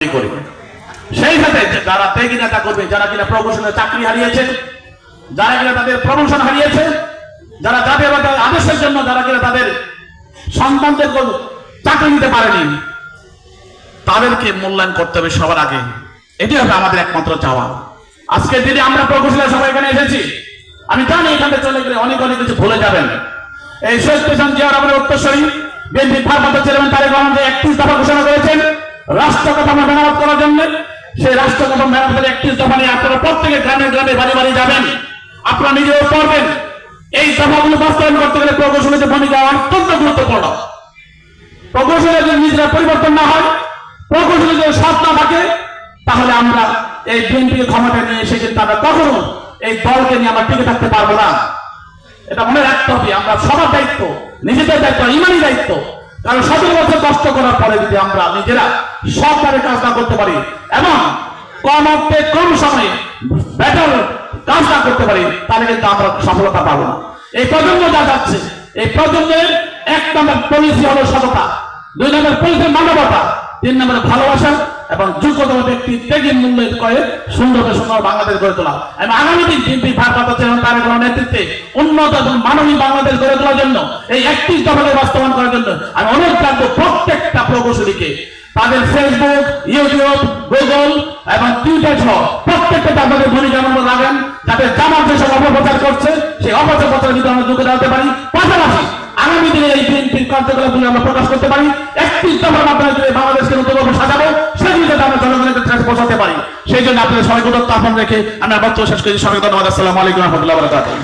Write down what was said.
করি। সেই সাথে যারা ত্যাগী নেতা করবে, যারা কিনা প্রমোশনের চাকরি হারিয়েছে, যারা কিনা তাদের প্রমোশন হারিয়েছে, যারা জাতীয়তাবাদের আদর্শের জন্য যারা কিনা তাদের সন্তানদের চাকরি নিতে পারেনি, তাদেরকে মূল্যায়ন করতে হবে সবার আগে। এটি হবে আমাদের একমাত্র চাওয়া। আজকে যদি আমরা প্রকৌশলীরা সবাই এখানে এসেছি, আমি জানি এখানে চলে গেলে অনেক অনেক কিছু ভুলে যাবেন। এই শহীদ প্রেসিডেন্ট জিয়া রহমানের উত্তরসূরি বিএনপির ভারপ্রাপ্ত চেয়ারম্যান তারেক রহমান যে 31 দফা ঘোষণা করেছেন রাষ্ট্র কাঠামো মেরামত করার জন্য, সেই রাষ্ট্র কাঠামো মেরামতের 31 দফা নিয়ে আপনারা প্রত্যেকে গ্রামে গ্রামে বাড়ি বাড়ি যাবেন, আপনারা নিজেও পড়বেন। এই দফাগুলো বাস্তবায়ন করতে গেলে প্রকৌশলীদের ভূমিকা অত্যন্ত গুরুত্বপূর্ণ। প্রকৌশলীদের যদি নিজেরা পরিবর্তন না হয়, প্রকৌশলী যদি সৎ না থাকে, তাহলে আমরা এই বিএনপিকে ক্ষমতা নিয়ে এসে কিন্তু আমরা কখনো এই দলকে নিয়ে আমরা টিকে থাকতে পারবো না। এটা মনে রাখতে হবে। আমরা সবার দায়িত্ব, নিজেদের দায়িত্ব, ইমানি দায়িত্ব। কারণ 17 বছর কষ্ট করার পরে যদি আমরা নিজেরা সরকারের কাজ না করতে পারি এবং কম অর্থে কম সময়ে বেটার কাজ না করতে পারি, তাহলে কিন্তু আমরা সফলতা পাবো না। এই প্রজন্ম যা যাচ্ছে, এই প্রজন্মের 1 নম্বর পলিসি হলো সততা, 2 নম্বর পলিসি মানবতা, 3 নম্বরে ভালোবাসা এবং যোগ্যতম ব্যক্তি ত্যাগের মূল্যায়ন করে সুন্দর বাংলাদেশ গড়ে তোলা। এবং আগামী দিন বিএনপি ভারপ্রাপ্ত চেয়ারম্যান তারেক রহমানের নেতৃত্বে উন্নত এবং মানবিক বাংলাদেশ গড়ে তোলার জন্য, এই 31 দফাকে বাস্তবায়ন করার জন্য আমি অনুরোধ রাখবো প্রত্যেকটা প্রকৌশলীকে তাদের ফেসবুক, ইউটিউব, গুগল এবং টুইটার সহ প্রত্যেকটা আপনাদের ভূমিকা আমরা রাখেন, যাতে জামাত যেসব অপপ্রচার করছে সেই অপপ্রচার যদি আমরা যোগ্যতা দিতে পারি, পাশাপাশি আগামী দিনে এই বিএনপির কার্যকলাপগুলি আমরা প্রকাশ করতে পারি। 31 দফার মাধ্যমে যদি বাংলাদেশকে নতুনভাবে সাজাবো, সেগুলি যাতে আমরা জনগণের কাছে পৌঁছাতে পারি, সেই জন্য আপনাদের সবাই গুরুত্ব আহ্বান রেখে আমি বক্তব্য শেষ করেছি। সবাইকে ধন্যবাদ। আসসালামু আলাইকুম ওয়া রাহমাতুল্লাহি ওয়া বারাকাতুহু।